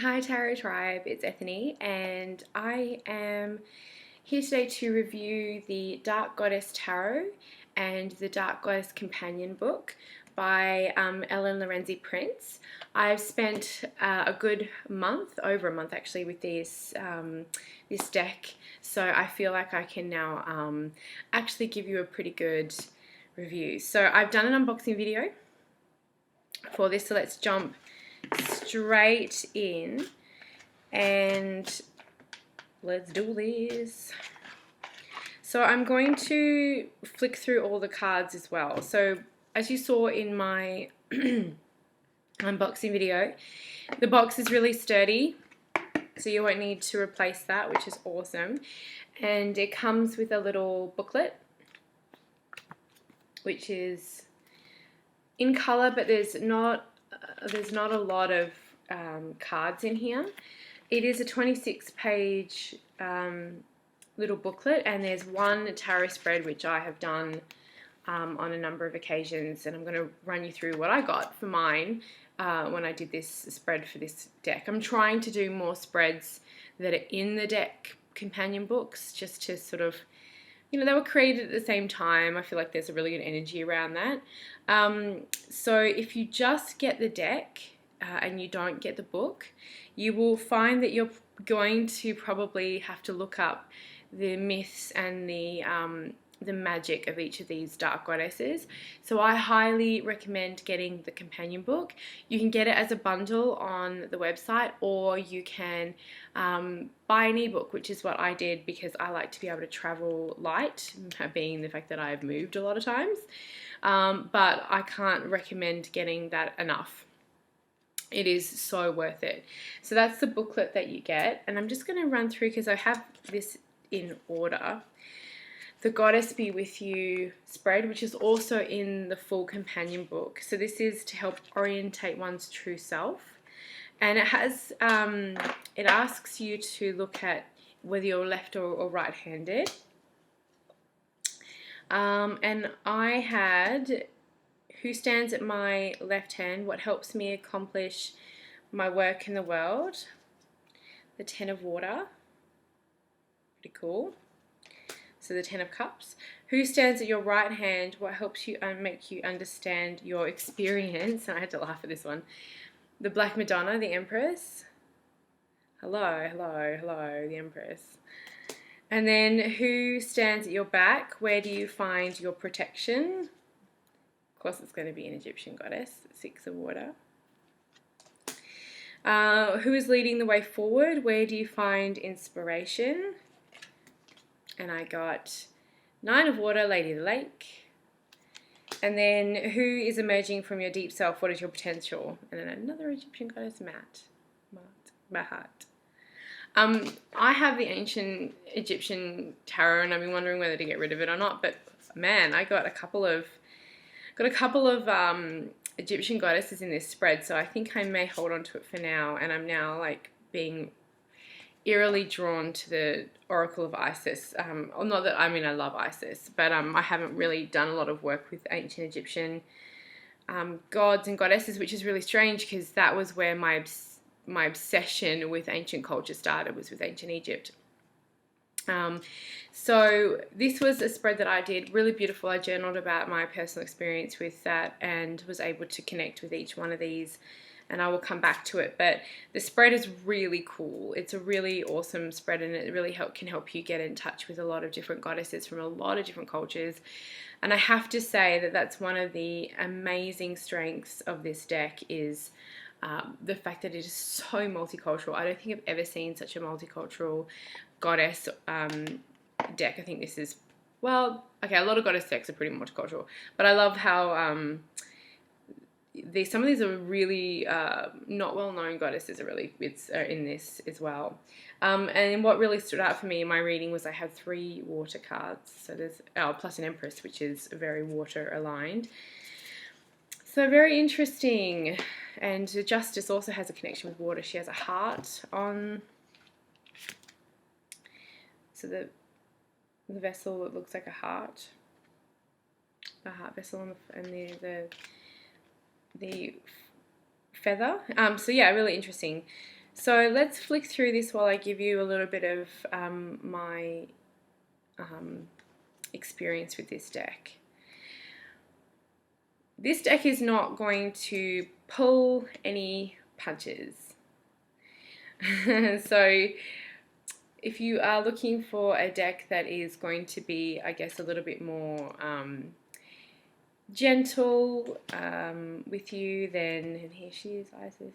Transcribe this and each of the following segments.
Hi Tarot Tribe, it's Ethany and I am here today to review the Dark Goddess Tarot and the Dark Goddess Companion book by Ellen Lorenzi Prince. I've spent a good month, over a month actually, with this deck, so I feel like I can now actually give you a pretty good review. So I've done an unboxing video for this, so let's jump straight in and let's do this. So I'm going to flick through all the cards as well. So as you saw in my unboxing video, the box is really sturdy, so you won't need to replace that, which is awesome. And it comes with a little booklet, which is in color, but there's not a lot of cards in here. It is a 26-page little booklet, and there's one tarot spread which I have done on a number of occasions, and I'm going to run you through what I got for mine when I did this spread for this deck. I'm trying to do more spreads that are in the deck companion books, just to sort of, you know, they were created at the same time. I feel like there's a really good energy around that. So if you just get the deck and you don't get the book, you will find that you're going to probably have to look up the myths and the magic of each of these dark goddesses. So I highly recommend getting the companion book. You can get it as a bundle on the website, or you can buy an ebook, which is what I did because I like to be able to travel light, being the fact that I've moved a lot of times. But I can't recommend getting that enough. It is so worth it. So that's the booklet that you get, and I'm just going to run through because I have this in order. The Goddess Be With You spread, which is also in the full companion book. So this is to help orientate one's true self, and it has it asks you to look at whether you're left or right-handed. And I had who stands at my left hand, what helps me accomplish my work in the world, the Ten of Water, pretty cool. So the Ten of Cups. Who stands at your right hand, what helps you make you understand your experience, and I had to laugh at this one, the Black Madonna, the Empress, hello, hello, hello, the Empress. And then who stands at your back, where do you find your protection? Of course, it's going to be an Egyptian goddess, Six of Water. Who is leading the way forward? Where do you find inspiration? And I got Nine of Water, Lady of the Lake. And then who is emerging from your deep self? What is your potential? And then another Egyptian goddess, Mahat. I have the ancient Egyptian tarot, and I've been wondering whether to get rid of it or not. But man, I got a couple of Egyptian goddesses in this spread, so I think I may hold on to it for now. And I'm now like being eerily drawn to the Oracle of Isis. Not that, I mean, I love Isis, but I haven't really done a lot of work with ancient Egyptian gods and goddesses, which is really strange because that was where my obsession with ancient culture started, was with ancient Egypt. So this was a spread that I did, really beautiful. I journaled about my personal experience with that and was able to connect with each one of these, and I will come back to it. But the spread is really cool. It's a really awesome spread, and it really can help you get in touch with a lot of different goddesses from a lot of different cultures. And I have to say that that's one of the amazing strengths of this deck, is the fact that it is so multicultural. I don't think I've ever seen such a multicultural goddess deck. I think this is, well, okay, a lot of goddess decks are pretty multicultural, but I love how some of these are really not well-known goddesses are in this as well. And what really stood out for me in my reading was I had 3 water cards. So there's plus an Empress, which is very water aligned. So very interesting. And the Justice also has a connection with water. She has a heart on, so the vessel, it looks like a heart vessel, and the feather. So yeah, really interesting. So let's flick through this while I give you a little bit of my experience with this deck. This deck is not going to pull any punches. So if you are looking for a deck that is going to be, I guess, a little bit more gentle with you, then, and here she is, Isis,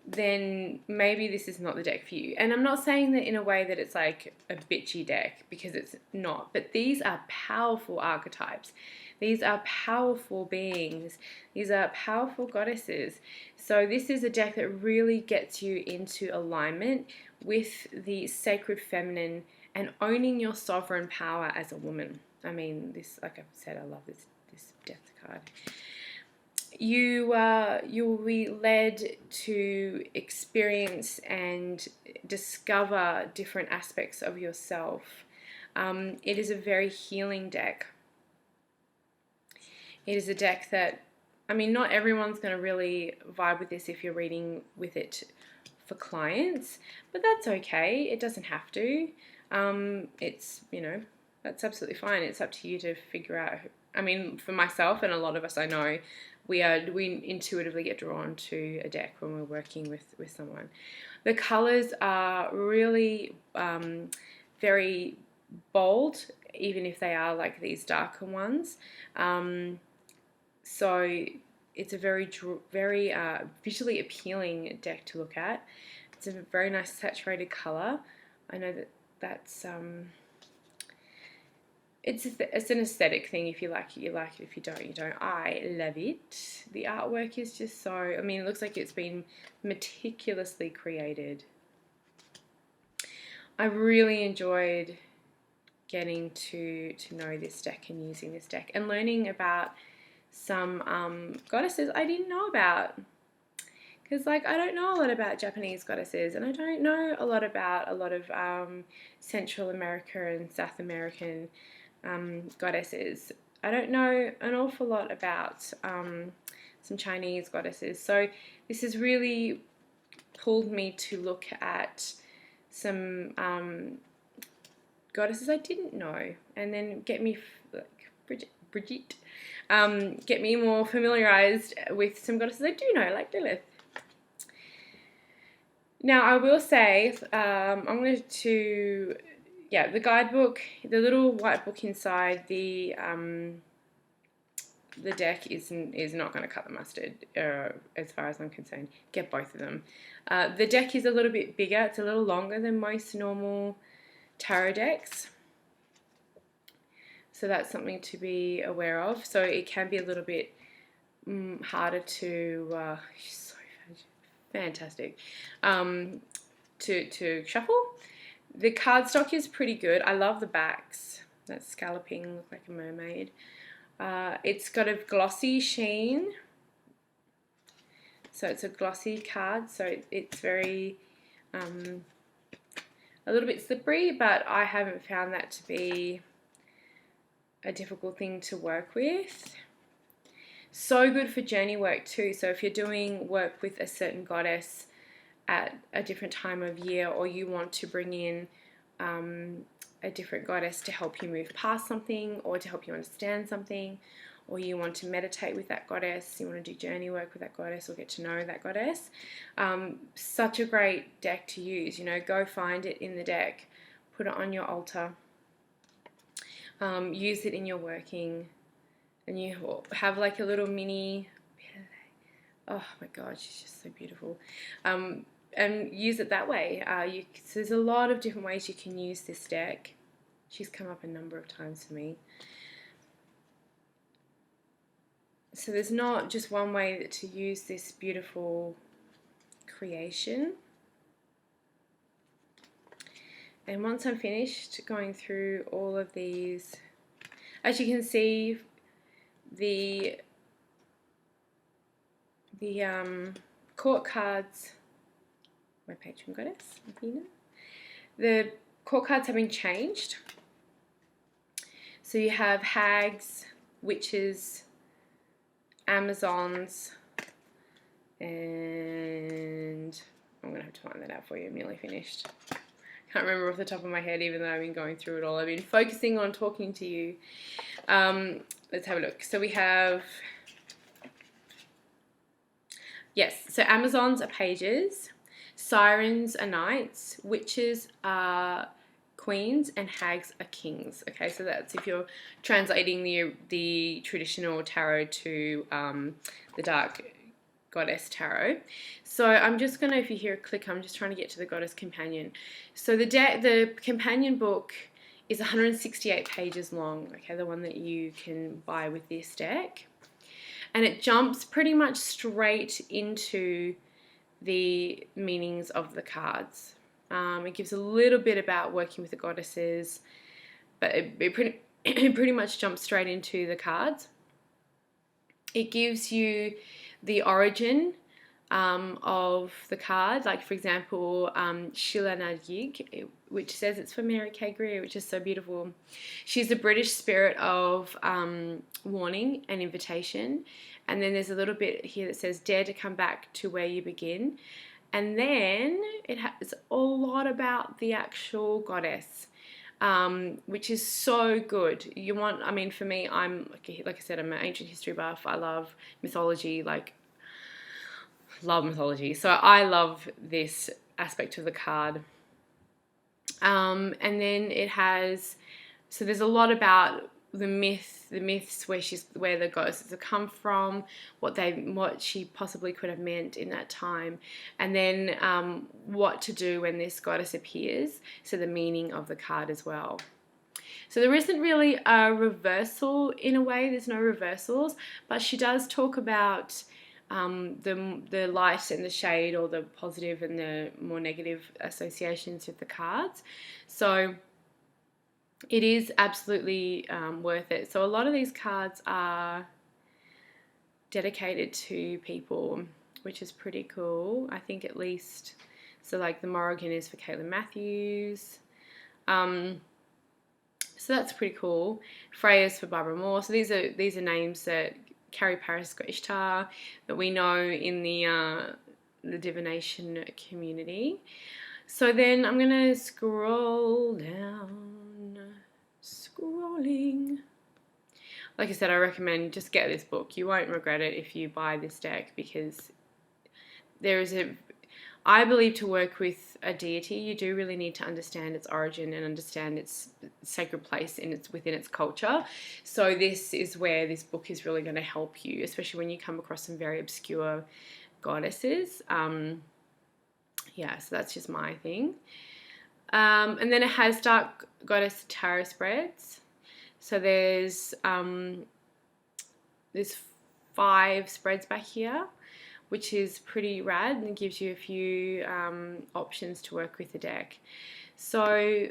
then maybe this is not the deck for you. And I'm not saying that in a way that it's like a bitchy deck, because it's not, but these are powerful archetypes. These are powerful beings. These are powerful goddesses. So this is a deck that really gets you into alignment with the sacred feminine and owning your sovereign power as a woman. I mean, this, like I've said, I love this death card. You'll be led to experience and discover different aspects of yourself. It is a very healing deck. It is a deck that, I mean, not everyone's going to really vibe with this if you're reading with it for clients, but that's okay. It doesn't have to. It's, you know, that's absolutely fine. It's up to you to figure out. I mean, for myself and a lot of us I know, we intuitively get drawn to a deck when we're working with someone. The colors are really very bold, even if they are like these darker ones. So it's a very visually appealing deck to look at. It's a very nice saturated color. I know that's it's an aesthetic thing. If you like it, you like it. If you don't, you don't. I love it. The artwork is just so, I mean, it looks like it's been meticulously created. I really enjoyed getting to know this deck and using this deck and learning about some goddesses I didn't know about. Because, like, I don't know a lot about Japanese goddesses, and I don't know a lot about a lot of Central America and South American goddesses. I don't know an awful lot about some Chinese goddesses. So this has really pulled me to look at some goddesses I didn't know, and then get me, like Bridget, get me more familiarized with some goddesses I do know, like Lilith. Now, I will say, I'm going to, the guidebook, the little white book inside the deck is not going to cut the mustard, as far as I'm concerned. Get both of them. The deck is a little bit bigger. It's a little longer than most normal tarot decks. So that's something to be aware of. So it can be a little bit harder to, so fantastic, to shuffle. The cardstock is pretty good. I love the backs. That scalloping, look like a mermaid. It's got a glossy sheen. So it's a glossy card. So it's very, a little bit slippery, but I haven't found that to be a difficult thing to work with. So good for journey work too. So if you're doing work with a certain goddess at a different time of year, or you want to bring in a different goddess to help you move past something, or to help you understand something, or you want to meditate with that goddess, you want to do journey work with that goddess, or get to know that goddess, such a great deck to use. You know, go find it in the deck, put it on your altar, use it in your working, and you have like a little mini, oh my god, she's just so beautiful, and use it that way. So there's a lot of different ways you can use this deck. She's come up a number of times for me. So there's not just one way to use this beautiful creation. And once I'm finished going through all of these, as you can see, the court cards, my patron goddess, Athena, the court cards have been changed. So you have hags, witches, Amazons, and have to find that out for you. I'm nearly finished. Can't remember off the top of my head, even though I've been going through it all. I've been focusing on talking to you. Let's have a look. So we have, yes, so Amazons are pages, sirens are knights, witches are queens, and hags are kings. Okay, so that's if you're translating the traditional tarot to the dark goddess tarot. So I'm just gonna, if you hear a click, I'm just trying to get to the goddess companion. So the companion book is 168 pages long. Okay, the one that you can buy with this deck, and it jumps pretty much straight into the meanings of the cards. It gives a little bit about working with the goddesses, but it pretty much jumps straight into the cards. It gives you the origin of the card, like for example, Sheila Nadig, which says it's for Mary K. Greer, which is so beautiful. She's a British spirit of warning and invitation. And then there's a little bit here that says, dare to come back to where you begin. And then it has a lot about the actual goddess, which is so good. You want, I mean, for me, I'm, like I said, I'm an ancient history buff. I love mythology, love mythology. So I love this aspect of the card. And then it has, so there's a lot about the myths where the goddesses have come from, what she possibly could have meant in that time, and then what to do when this goddess appears. So the meaning of the card as well. So there isn't really a reversal in a way. There's no reversals, but she does talk about the light and the shade, or the positive and the more negative associations with the cards. So it is absolutely worth it. So a lot of these cards are dedicated to people, which is pretty cool. I think at least, so like the Morrigan is for Caitlin Matthews. So that's pretty cool. Freya's for Barbara Moore. So these are names that Carrie Paris got Ishtar, that we know in the divination community. So then I'm gonna scroll down. Scrolling. Like I said, I recommend just get this book. You won't regret it if you buy this deck, because there is I believe to work with a deity, you do really need to understand its origin and understand its sacred place within its culture. So this is where this book is really going to help you, especially when you come across some very obscure goddesses. Yeah, so that's just my thing. And then it has Dark Goddess Tarot spreads. So there's 5 spreads back here, which is pretty rad, and it gives you a few options to work with the deck. So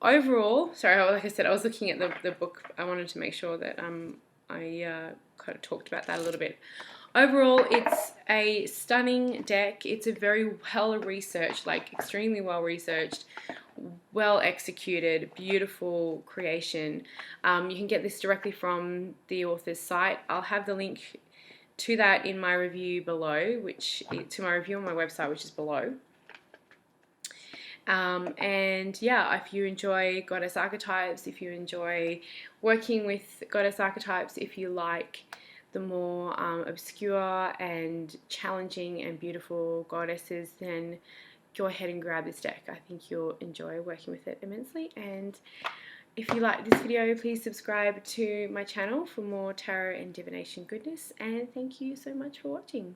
overall, sorry, like I said, I was looking at the book. I wanted to make sure that I kind of talked about that a little bit. Overall, it's a stunning deck. It's a very well-researched, like extremely well-researched, well-executed, beautiful creation. You can get this directly from the author's site. I'll have the link to that in my review below, to my review on my website, which is below. And yeah, if you enjoy goddess archetypes, if you enjoy working with goddess archetypes, if you like the more obscure and challenging and beautiful goddesses, then go ahead and grab this deck. I think you'll enjoy working with it immensely. And if you like this video, please subscribe to my channel for more tarot and divination goodness. And thank you so much for watching.